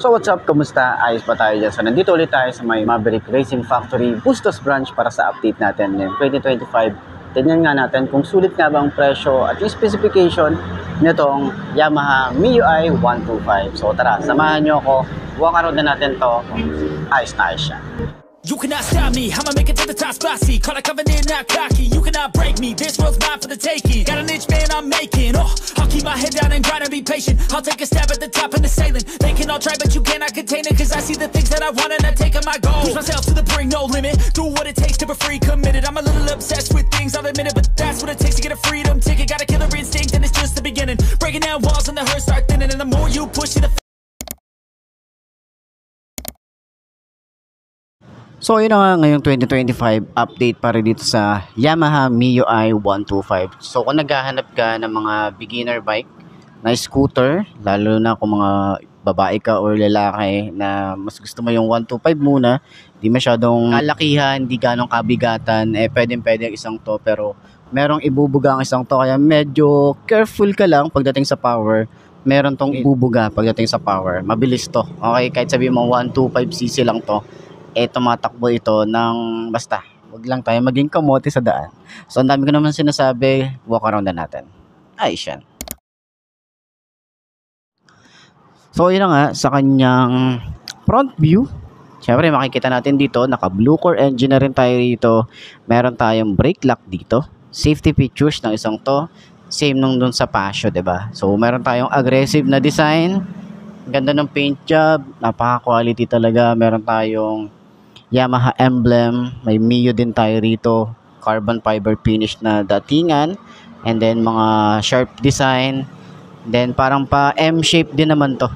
So what's up? Kumusta? Ayos pa tayo dyan. So nandito ulit tayo sa may Maverick Racing Factory Bustos branch para sa update natin ngayong 2025. Tignan nga natin kung sulit nga ba ang presyo at yung specification nitong Yamaha MIUI 125. So tara, samahan nyo ako. Walk around na natin to. Ayos na ayos siya. You cannot stop me, I'ma make it to the top spicy. Call a covenant, not cocky. You cannot break me, this world's mine for the taking. Got an itch, man, I'm making. Oh, I'll keep my head down and grind and be patient. I'll take a stab at the top and the sailing. They can all try, but you cannot contain it. Cause I see the things that I want and I take on my goal. Push myself to the brink, no limit. Do what it takes to be free, committed. I'm a little obsessed with things, I'll admit it. But that's what it takes to get a freedom ticket. Got a killer instinct and it's just the beginning. Breaking down walls and the hurt start thinning. And the more you push it, So yun na nga ngayong 2025 update para dito sa Yamaha MIUI 125. So kung naghahanap ka ng mga beginner bike na scooter, lalo na kung mga babae ka or lalaki na mas gusto mo yung 125 muna, di masyadong kalakihan, di ganong kabigatan, pwedeng isang to, pero merong ibubuga ang isang to, kaya medyo careful ka lang pagdating sa power. Meron tong ibubuga pagdating sa power, mabilis to, okay, kahit sabihin mo 125cc lang to, tumatakbo ito ng basta, wag lang tayo maging kamote sa daan. So ang dami ko naman sinasabi, walk around na natin. Ayos yan. So yun na nga, sa kanyang front view, syempre makikita natin dito, naka blue core engine na rin tayo dito. Meron tayong brake lock dito, safety features ng isang to, same nung dun sa Pasio, diba? So meron tayong aggressive na design, ganda ng paint job, napaka quality talaga. Meron tayong Yamaha emblem, may Mio din tayo rito, carbon fiber finish na datingan, and then mga sharp design, then parang pa M-shape din naman to.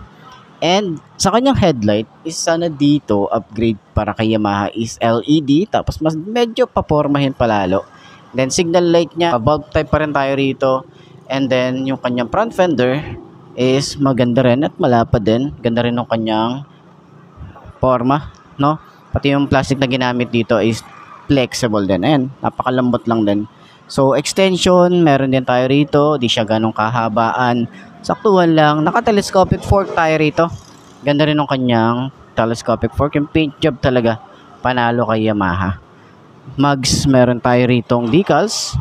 And sa kanyang headlight is sana dito upgrade para kay Yamaha is LED, tapos mas medyo papormahin palalo. Then signal light niya, bulb type pa rin tayo rito, and then yung kanyang front fender is maganda rin at malapad din. Ganda rin ng kanyang forma, no? Pati yung plastic na ginamit dito is flexible din. Ayan, napakalambot lang din. So, extension, meron din tayo rito. Di siya ganong kahabaan. Saktuhan lang. Naka-telescopic fork tayo rito. Ganda rin ng kanyang telescopic fork. Yung paint job talaga, panalo kay Yamaha. Mugs, meron tayo ritong decals.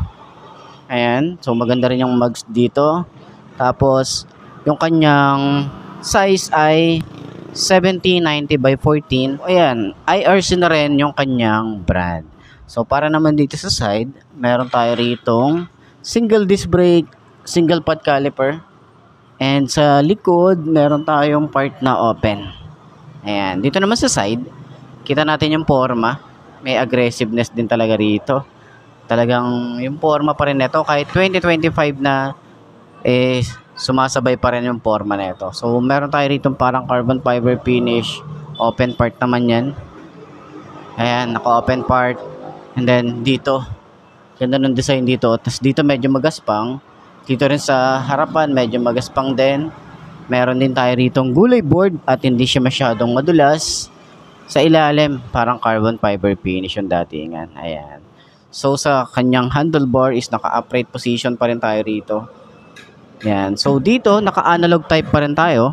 Ayan. So, maganda rin yung mugs dito. Tapos, yung kanyang size ay 7090 by 14. Ayan, IRC na rin yung kanyang brand. So para naman dito sa side, meron tayo ritong single disc brake, single pad caliper. And sa likod, meron tayong part na open. Ayan, dito naman sa side, kita natin yung forma. May aggressiveness din talaga rito. Talagang yung forma pa rin nito kahit 2025 na sumasabay pa rin yung forma na ito. So, meron tayo rito parang carbon fiber finish. Open part naman yan. Ayan, naka-open part. And then, dito. Ganda ng design dito. Tapos dito medyo magaspang. Dito rin sa harapan, medyo magaspang din. Meron din tayo ritong gulay board at hindi siya masyadong madulas. Sa ilalim, parang carbon fiber finish yung datingan. Ayan. So, sa kanyang handlebar is naka-upright position pa rin tayo rito. Yan. So dito naka-analog type pa rin tayo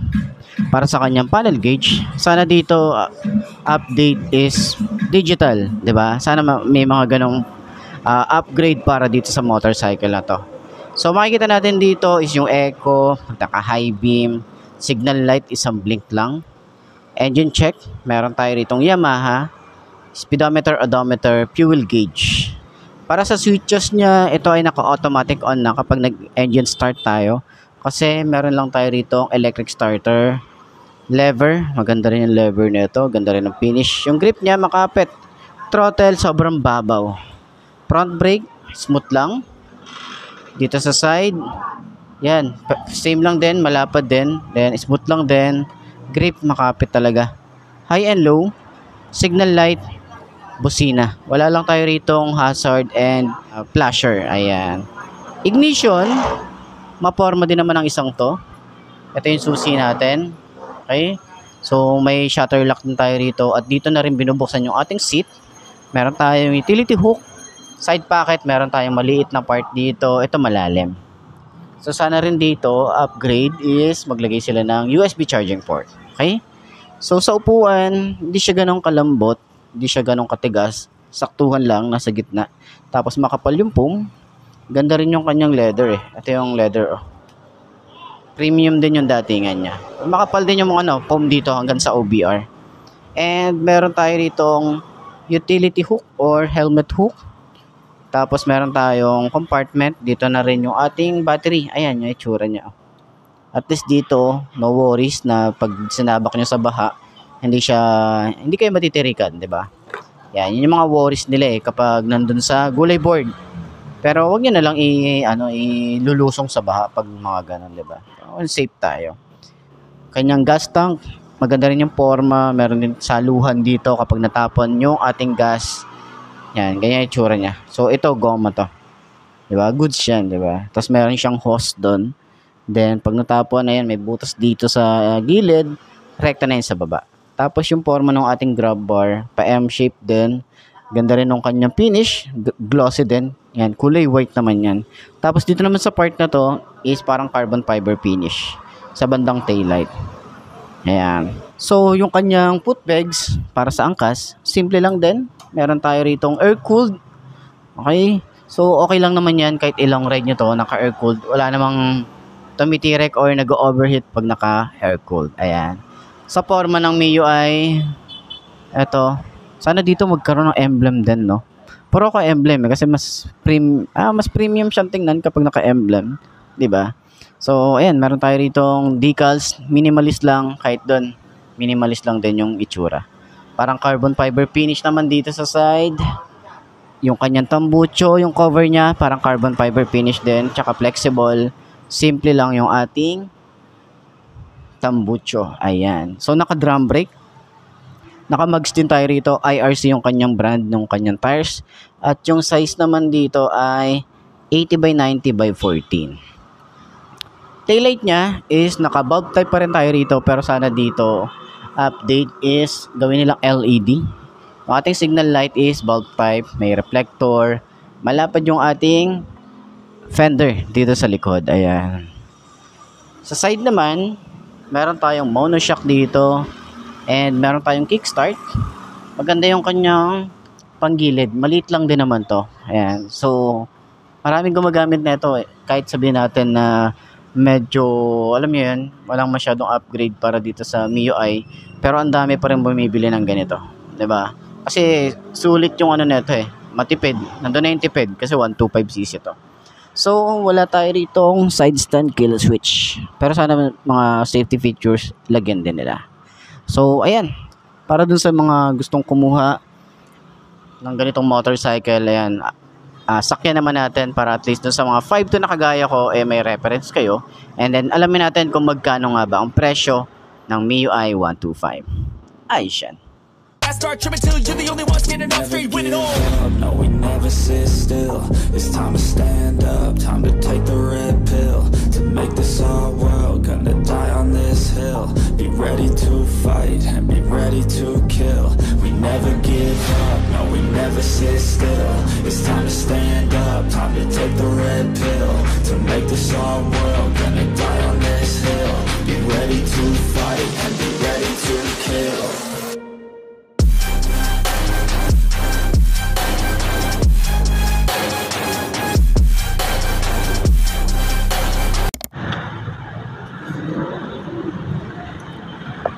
para sa kanyang panel gauge. Sana dito update is digital, 'di ba? Sana may mga ganong upgrade para dito sa motorcycle na to. So makikita natin dito is yung echo, naka-high beam, signal light isang blink lang. Engine check, meron tayo ritong Yamaha, speedometer, odometer, fuel gauge. Para sa switches niya, ito ay naka-automatic on na kapag nag-engine start tayo. Kasi meron lang tayo rito electric starter. Lever, maganda rin yung lever nito. Ganda rin ang finish. Yung grip niya makapit. Throttle, sobrang babaw. Front brake, smooth lang. Dito sa side, yan. Same lang din, malapad din. Then, smooth lang din. Grip, makapit talaga. High and low. Signal light. Busina. Wala lang tayo ritong hazard and flasher. Ayan. Ignition, maporma din naman ang isang to. Ito yung susi natin. Okay? So, may shutter lock din tayo rito. At dito na rin binubuksan yung ating seat. Meron tayong utility hook. Side pocket, meron tayong maliit na part dito. Ito malalim. So, sana rin dito, upgrade is maglagay sila ng USB charging port. Okay? So sa upuan, hindi siya ganong kalambot, hindi siya ganong katigas, saktuhan lang, nasa gitna. Tapos makapal yung foam, ganda rin yung kanyang leather eh. Ito yung leather oh. Premium din yung datingan niya. Makapal din yung mga foam dito hanggang sa OBR. And meron tayo ditong utility hook or helmet hook. Tapos meron tayong compartment. Dito na rin yung ating battery. Ayan yung itsura niya. At least dito, no worries na pag sinabak nyo sa baha, hindi kayo matitirikan, di ba? Yan, yun yung mga worries nila eh kapag nandun sa gulay board. Pero wag niyo na lang ilulusong sa baha pag mga ganun, di ba? Safe tayo. Kanyang gas tank, maganda rin yung forma, meron din saluhan dito kapag natapon yung ating gas. Yan, ganyan yung itsura niya. So ito goma to. Di ba? Goods yan, di ba? Tapos meron siyang hose doon. Then pag natapon, ayan, may butas dito sa gilid, rekta na yun sa baba. Tapos yung forma ng ating grab bar, pa M-shape din. Ganda rin ng kanyang finish, glossy din. Yan, kulay white naman yan. Tapos dito naman sa part na to is parang carbon fiber finish sa bandang taillight. Ayan. So yung kanyang foot pegs para sa angkas, simple lang din. Meron tayo ritong air-cooled. Okay? So okay lang naman yan kahit ilang ride nyo to, naka-air-cooled. Wala namang tumitirek or nag-overheat pag naka-air-cooled. Ayan. Sa forma ng MIUI, eto, sana dito magkaroon ng emblem din, no? Pero ako emblem kasi mas premium siyang tingnan kapag naka-emblem, 'di ba? So, ayan, meron tayo ritong decals, minimalist lang kahit doon. Minimalist lang din yung itsura. Parang carbon fiber finish naman dito sa side. Yung kanyang tambucho, yung cover niya, parang carbon fiber finish din, tsaka flexible. Simple lang yung ating tambucho. Ayan. So, naka-drum brake. Naka-mugs din tayo rito. IRC yung kanyang brand ng kanyang tires. At yung size naman dito ay 80 by 90 by 14. Taillight niya is naka-bulb type pa rin tayo rito. Pero sana dito update is gawin nilang LED. Yung ating signal light is bulb type. May reflector. Malapad yung ating fender dito sa likod. Ayan. Sa side naman, meron tayong monoshock dito. And meron tayong kickstart. Maganda yung kanyang panggilid. Maliit lang din naman to. Ayan. So, maraming gumagamit na ito. Kahit sabihin natin na medyo, alam niyo yun, walang masyadong upgrade para dito sa MIUI. Pero ang dami pa rin bumibili ng ganito. 'Di ba? Kasi sulit yung ano nito eh. Matipid. Nandun na yung tipid kasi 125cc to. So, wala tayo ritong side stand kill switch. Pero sana mga safety features lagyan din nila. So, ayan. Para dun sa mga gustong kumuha ng ganitong motorcycle, ayan, sakyan naman natin para at least dun sa mga 5 to na kagaya ko, may reference kayo. And then, alamin natin kung magkano nga ba ang presyo ng MIUI 125. Ayos yan. I start tripping till you're the only one standing up straight, winning all. No, we never sit still. It's time to stand up, time to take the red pill. To make this our world, gonna die on this hill. Be ready to fight and be ready to kill. We never give up, no, we never sit still. It's time to stand up, time to take the red pill. To make this our world, gonna die on this hill. Be ready to fight and be ready to kill.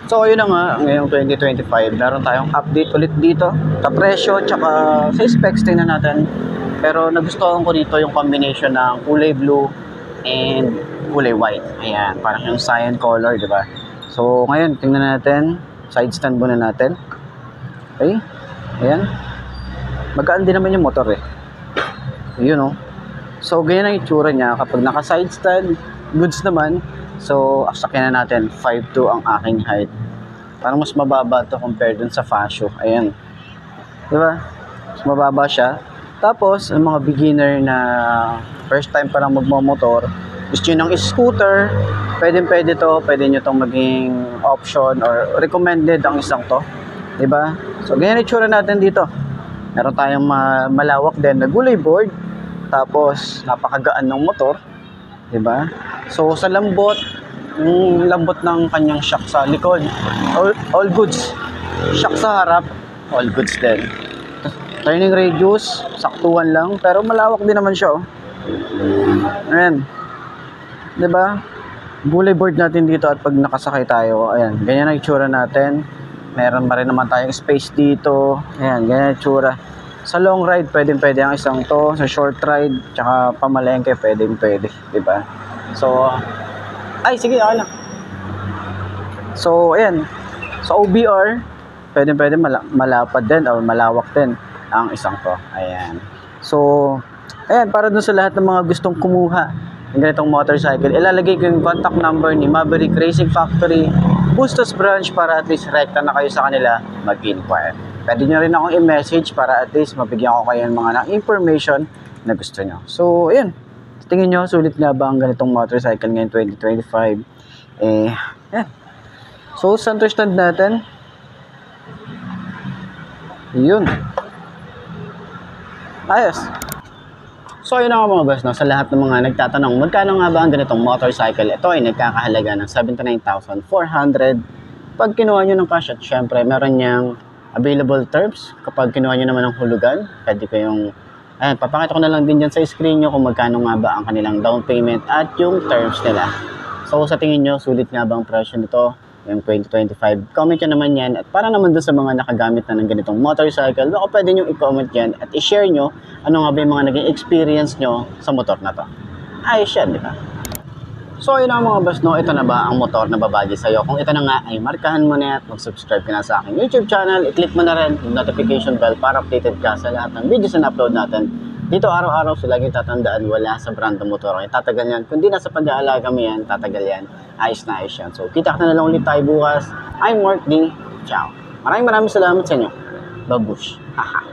So, yun na nga, ngayong 2025, meron tayong update ulit dito. Sa presyo, tsaka sa specs, tingnan natin. Pero nagustuhan ko dito yung combination ng kulay blue and kulay white. Ayan, parang yung cyan color, di ba? So, ngayon, tingnan natin. Side stand muna natin. Okay, ayan. Magaan din naman yung motor eh. Yun o. So, ganyan ang itsura niya. Kapag naka-side stand, goods naman. So, sakyan na natin. 5'2" ang aking height. Parang mas mababa to compared dun sa Fascio. Ayan. Diba? Mas mababa siya. Tapos, ang mga beginner na first time pa lang magmamotor, gusto nyo ng scooter, pwede to. Pwede nyo tong maging option or recommended ang isang to. Diba? So, ganyan itsura natin dito. Meron tayong malawak din na gulay board. Tapos, napakagaan ng motor. Diba? So, sa lambot, Yung lambot ng kanyang shock sa likod. All goods. Shock sa harap, all goods din. Turning radius, saktuhan lang, pero malawak din naman siya, oh. Ayan. 'Di ba? Gulay board natin dito at pag nakasakay tayo, ayan, ganyan ang itsura natin. Meron pa rin naman tayong space dito. Ayan, ganyan ang itsura. Sa long ride, pwede ang isang to. Sa short ride, tsaka pamalengke, pwede, 'di ba? So, ay, sige, okay lang. So, ayan. Sa OBR, pwede malapad din o malawak din ang isang to. Ayan. So, ayan, para dun sa lahat ng mga gustong kumuha ng ganitong motorcycle, ilalagay ko yung contact number ni Maverick Racing Factory, Bustos Branch, para at least rekta na kayo sa kanila mag-inquire. Pwede nyo rin akong i-message para at least mabigyan ko kayo ng mga information na gusto nyo. So, ayan. Tingin nyo, sulit nga ba ang ganitong motorcycle ngayon 2025? Ayan. So, center stand natin. Yun. Ayos. So, yun nga mga boss, no? Sa lahat ng mga nagtatanong, magkano nga ba ang ganitong motorcycle? Ito ay nagkakahalaga ng 79,400. Pag kinuha nyo ng cash, at syempre, meron niyang available terms. Kapag kinuha nyo naman ng hulugan, pwede kayong, papakita ko na lang din dyan sa screen nyo kung magkano nga ba ang kanilang down payment at yung terms nila. So, sa tingin nyo, sulit nga ba ang presyo nito? Yung 2025, comment nyo naman yan. At para naman dun sa mga nakagamit na ng ganitong motorcycle, baka pwede nyo i-comment yan at i-share nyo ano nga ba yung mga naging experience nyo sa motor na to. Ayos yan, di ba? So, yun ang mga boss, no? Ito na ba ang motor na babagi sa'yo? Kung ito na nga, ay markahan mo na at mag-subscribe ka na sa aking YouTube channel. I-click mo na rin yung notification bell para updated ka sa lahat ng videos na upload natin. Dito araw-araw sila laging tatandaan, wala sa brand ng motor. Kaya tatagal yan. Kung di nasa pag-aalaga mo yan, tatagal yan. Ayos na ayos yan. So, kita ka na lang ulit tayo bukas. I'm Mark D. Ciao. Maraming salamat sa inyo. Babush. Haha.